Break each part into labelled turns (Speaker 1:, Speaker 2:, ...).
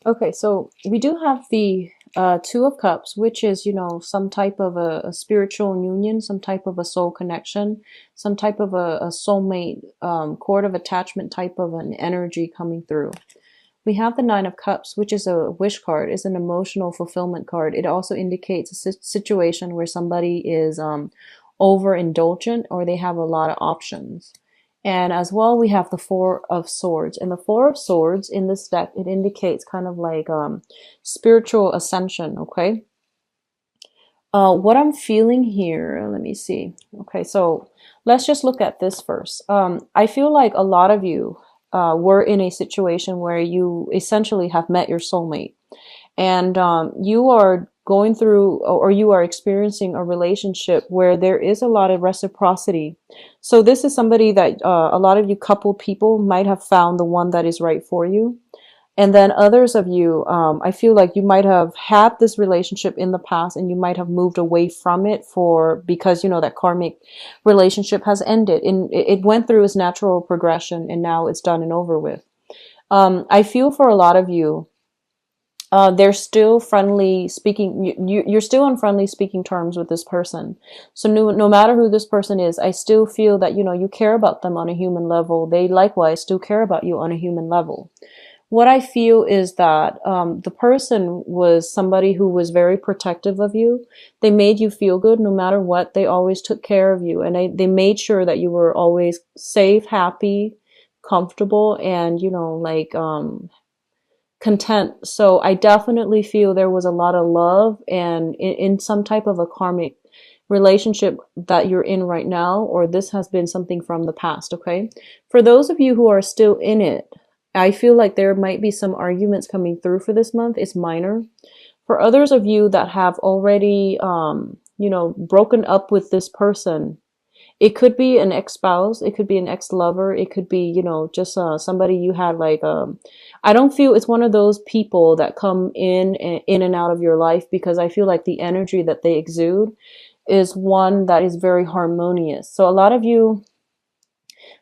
Speaker 1: Okay, so we do have the Two of Cups, which is, some type of a spiritual union, some type of a soul connection, some type of a soulmate, cord of attachment type of an energy coming through. We have the Nine of Cups, which is a wish card, is an emotional fulfillment card. It also indicates a situation where somebody is overindulgent or they have a lot of options. And as well, we have the Four of Swords. And the Four of Swords in this deck, it indicates kind of like spiritual ascension, okay? What I'm feeling here, let me see. Okay, so let's just look at this first. I feel like a lot of you were in a situation where you essentially have met your soulmate, and you are going through or you are experiencing a relationship where there is a lot of reciprocity. So this is somebody that a lot of you couple people might have found the one that is right for you. And then others of you, I feel like you might have had this relationship in the past and you might have moved away from it because, that karmic relationship has ended and it went through its natural progression and now it's done and over with. I feel for a lot of you, they're still friendly speaking. You're still on friendly speaking terms with this person. So no matter who this person is, I still feel that, you care about them on a human level. They likewise still care about you on a human level. What I feel is that the person was somebody who was very protective of you. They made you feel good no matter what. They always took care of you, and they made sure that you were always safe, happy, comfortable, and content. So I definitely feel there was a lot of love, and in some type of a karmic relationship that you're in right now, or this has been something from the past. Okay, for those of you who are still in it, I feel like there might be some arguments coming through for this month. It's minor. For others of you that have already, broken up with this person, it could be an ex-spouse, it could be an ex-lover, it could be, just somebody you had like, I don't feel it's one of those people that come in and out of your life, because I feel like the energy that they exude is one that is very harmonious. So a lot of you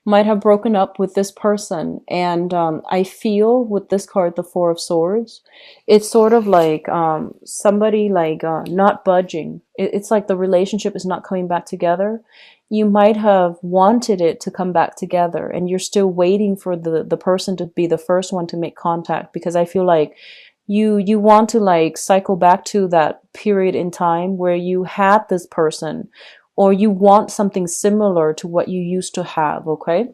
Speaker 1: might have broken up with this person. And I feel with this card, the Four of Swords, it's sort of like somebody like not budging. It's like the relationship is not coming back together. You might have wanted it to come back together and you're still waiting for the person to be the first one to make contact, because I feel like you want to like cycle back to that period in time where you had this person, or you want something similar to what you used to have, okay?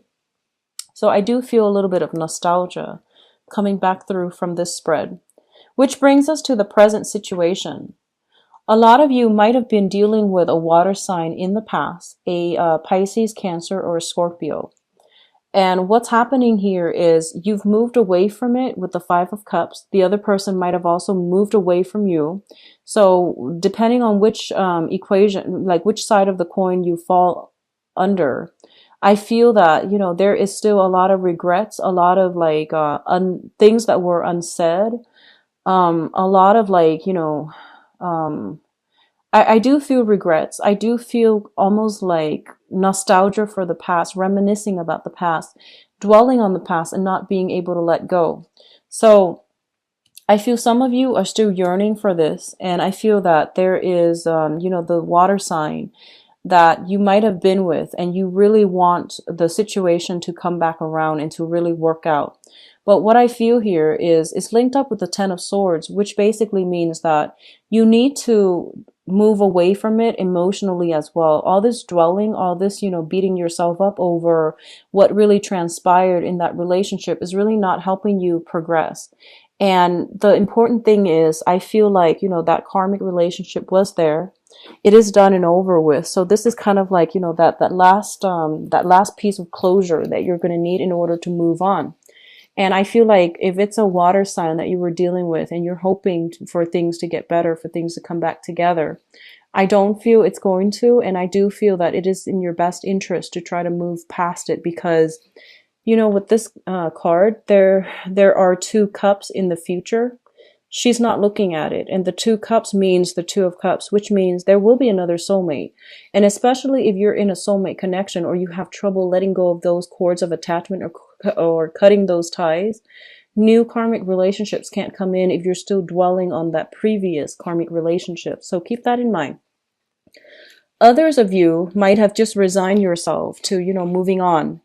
Speaker 1: So I do feel a little bit of nostalgia coming back through from this spread, which brings us to the present situation. A lot of you might have been dealing with a water sign in the past, a Pisces, Cancer, or a Scorpio. And what's happening here is you've moved away from it with the Five of Cups. The other person might have also moved away from you. So depending on which equation, like which side of the coin you fall under, I feel that, there is still a lot of regrets, a lot of like things that were unsaid, a lot of like, um, I do feel regrets. I do feel almost like nostalgia for the past, reminiscing about the past, dwelling on the past and not being able to let go. So I feel some of you are still yearning for this. And I feel that there is, the water sign that you might have been with, and you really want the situation to come back around and to really work out. But what I feel here is it's linked up with the Ten of Swords, which basically means that you need to move away from it emotionally as well. All this dwelling, all this, beating yourself up over what really transpired in that relationship is really not helping you progress. And the important thing is, I feel like, that karmic relationship was there. It is done and over with. So this is kind of like, that last piece of closure that you're going to need in order to move on. And I feel like if it's a water sign that you were dealing with and you're hoping for things to get better, for things to come back together, I don't feel it's going to. And I do feel that it is in your best interest to try to move past it, because, with this card, there are two cups in the future. She's not looking at it. And the two cups means the Two of Cups, which means there will be another soulmate. And especially if you're in a soulmate connection or you have trouble letting go of those cords of attachment or cutting those ties, new karmic relationships can't come in if you're still dwelling on that previous karmic relationship. So keep that in mind. Others of you might have just resigned yourself to, moving on.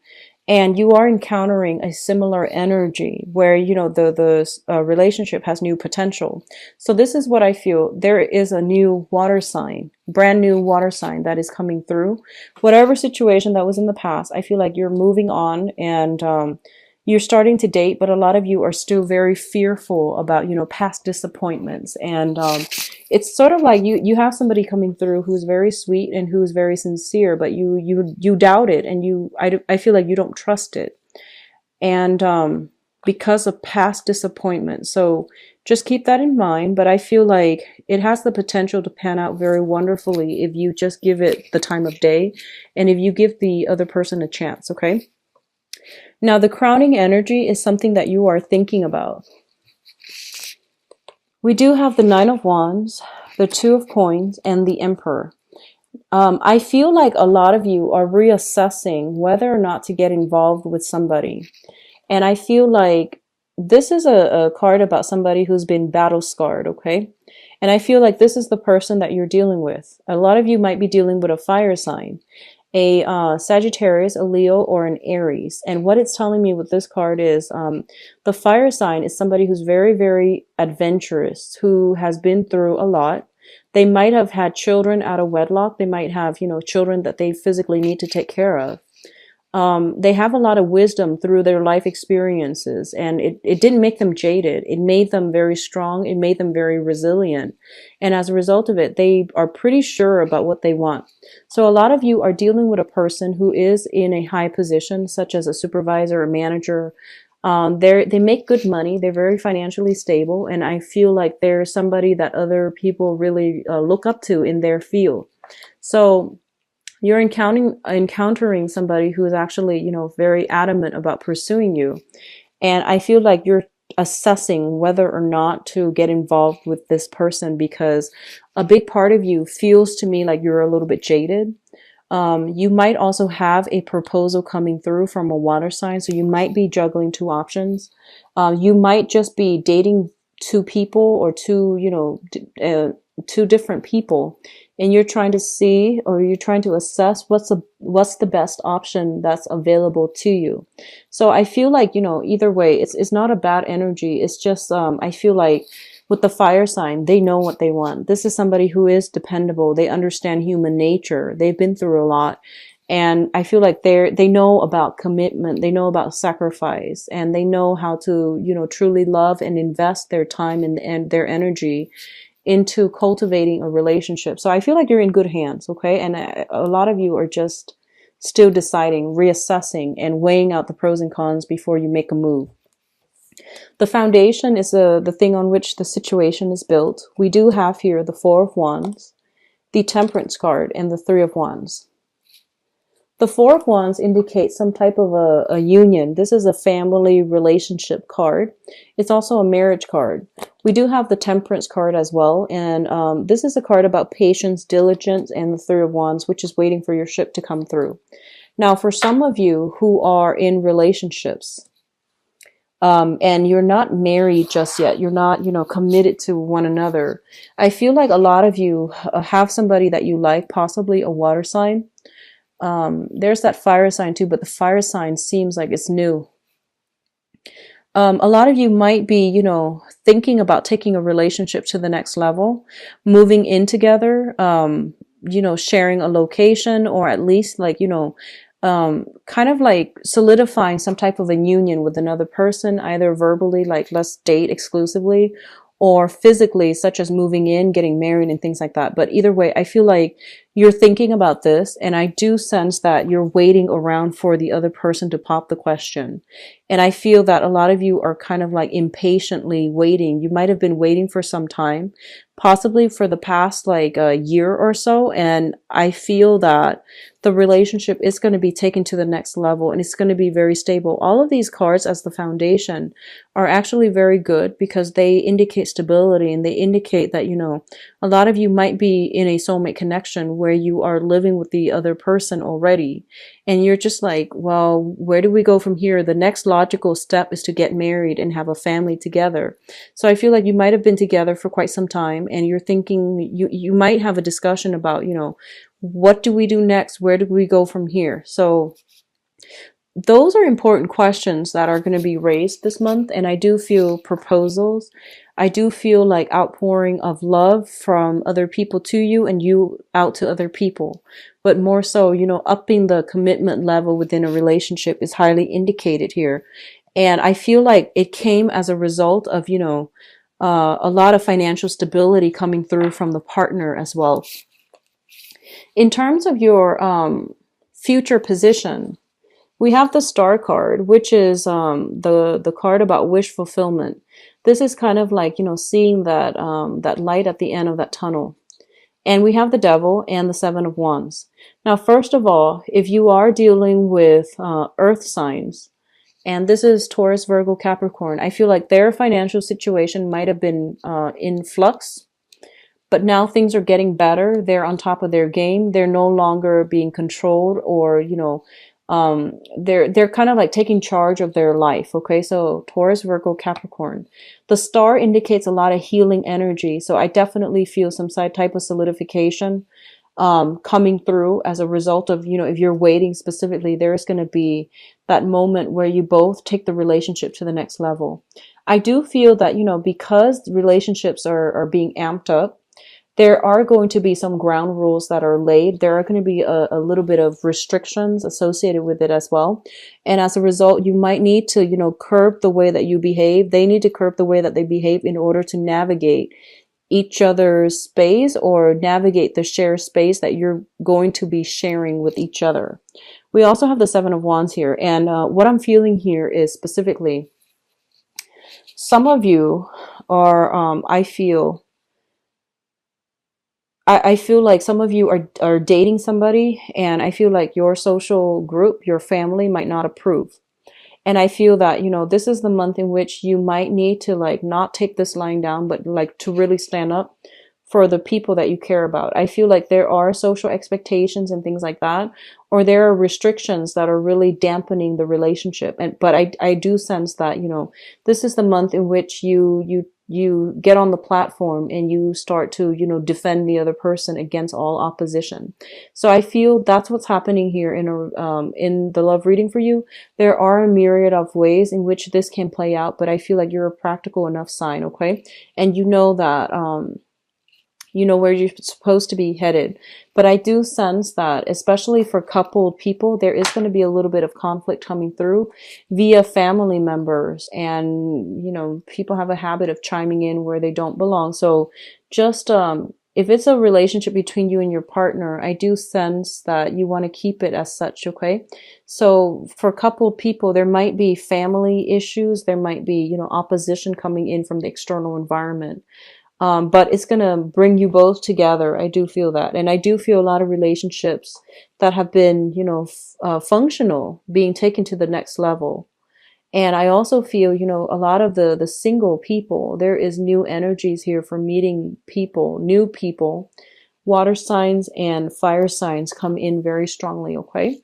Speaker 1: And you are encountering a similar energy where, the relationship has new potential. So this is what I feel. There is a new water sign, brand new water sign that is coming through. Whatever situation that was in the past, I feel like you're moving on and you're starting to date, but a lot of you are still very fearful about, past disappointments. And it's sort of like you have somebody coming through who's very sweet and who's very sincere, but you doubt it, and I feel like you don't trust it. And because of past disappointment. So just keep that in mind. But I feel like it has the potential to pan out very wonderfully if you just give it the time of day and if you give the other person a chance, okay? Now, the crowning energy is something that you are thinking about. We do have the Nine of Wands, the Two of Coins, and the Emperor. I feel like a lot of you are reassessing whether or not to get involved with somebody. And I feel like this is a card about somebody who's been battle scarred, okay? And I feel like this is the person that you're dealing with. A lot of you might be dealing with a fire sign, a Sagittarius, a Leo, or an Aries. And what it's telling me with this card is the fire sign is somebody who's very, very adventurous, who has been through a lot. They might have had children out of wedlock. They might have, children that they physically need to take care of. They have a lot of wisdom through their life experiences, and it didn't make them jaded. It made them very strong. It made them very resilient. And as a result of it, they are pretty sure about what they want. So a lot of you are dealing with a person who is in a high position, such as a supervisor or manager. They make good money. They're very financially stable. And I feel like they're somebody that other people really look up to in their field. So you're encountering somebody who is actually, very adamant about pursuing you. And I feel like you're assessing whether or not to get involved with this person, because a big part of you feels to me like you're a little bit jaded. You might also have a proposal coming through from a water sign. So you might be juggling two options. You might just be dating two people or two different people, and you're trying to see, or you're trying to assess what's the best option that's available to you. So I feel like, either way, it's not a bad energy. It's just, I feel like with the fire sign, they know what they want. This is somebody who is dependable. They understand human nature. They've been through a lot. And I feel like they know about commitment. They know about sacrifice, and they know how to, truly love and invest their time and their energy into cultivating a relationship. So I feel like you're in good hands, okay? And a lot of you are just still deciding, reassessing, and weighing out the pros and cons before you make a move. The foundation is the thing on which the situation is built. We do have here the Four of Wands, the Temperance card, and the Three of Wands. The Four of Wands indicates some type of a union. This is a family relationship card. It's also a marriage card. We do have the Temperance card as well. And this is a card about patience, diligence, and the Three of Wands, which is waiting for your ship to come through. Now, for some of you who are in relationships, and you're not married just yet, you're not, committed to one another, I feel like a lot of you have somebody that you like, possibly a water sign. There's that fire sign too, but the fire sign seems like it's new. A lot of you might be, thinking about taking a relationship to the next level, moving in together, sharing a location, or at least kind of like solidifying some type of a union with another person, either verbally, like let's date exclusively, or physically, such as moving in, getting married, and things like that. But either way, I feel like you're thinking about this, and I do sense that you're waiting around for the other person to pop the question. And I feel that a lot of you are kind of like impatiently waiting. You might have been waiting for some time, possibly for the past like a year or so. And I feel that the relationship is going to be taken to the next level, and it's going to be very stable. All of these cards as the foundation are actually very good because they indicate stability, and they indicate that, a lot of you might be in a soulmate connection where you are living with the other person already. And you're just like, well, where do we go from here? The next logical step is to get married and have a family together. So I feel like you might have been together for quite some time and you're thinking you might have a discussion about, what do we do next? Where do we go from here? So those are important questions that are going to be raised this month. And I do feel proposals. I do feel like outpouring of love from other people to you and you out to other people. But more so, upping the commitment level within a relationship is highly indicated here. And I feel like it came as a result of, a lot of financial stability coming through from the partner as well. In terms of your future position, we have the Star card, which is the card about wish fulfillment. This is kind of like, seeing that that light at the end of that tunnel. And we have the Devil and the Seven of Wands. Now, first of all, if you are dealing with earth signs, and this is Taurus, Virgo, Capricorn, I feel like their financial situation might have been in flux, but now things are getting better. They're on top of their game. They're no longer being controlled or, they're kind of like taking charge of their life. Okay, so Taurus, Virgo, Capricorn. The star indicates a lot of healing energy. So I definitely feel some type of solidification coming through as a result of, if you're waiting specifically, there's going to be that moment where you both take the relationship to the next level. I do feel that, because relationships are being amped up, there are going to be some ground rules that are laid. There are going to be a little bit of restrictions associated with it as well. And as a result, you might need to, curb the way that you behave. They need to curb the way that they behave in order to navigate each other's space or navigate the shared space that you're going to be sharing with each other. We also have the Seven of Wands here. And what I'm feeling here is specifically, some of you are, I feel like some of you are dating somebody, and I feel like your social group, your family might not approve. And I feel that, this is the month in which you might need to like not take this lying down, but like to really stand up for the people that you care about. I feel like there are social expectations and things like that, or there are restrictions that are really dampening the relationship. But I do sense that, this is the month in which you get on the platform and you start to, defend the other person against all opposition. So I feel that's what's happening here in the love reading for you. There are a myriad of ways in which this can play out, but I feel like you're a practical enough sign, okay? And you know that, where you're supposed to be headed. But I do sense that, especially for coupled people, there is going to be a little bit of conflict coming through via family members. And, people have a habit of chiming in where they don't belong. So just, if it's a relationship between you and your partner, I do sense that you want to keep it as such, okay? So for coupled people, there might be family issues. There might be, opposition coming in from the external environment. But it's going to bring you both together. I do feel that. And I do feel a lot of relationships that have been, functional being taken to the next level. And I also feel, a lot of the single people, there is new energies here for meeting people, new people. Water signs and fire signs come in very strongly, okay?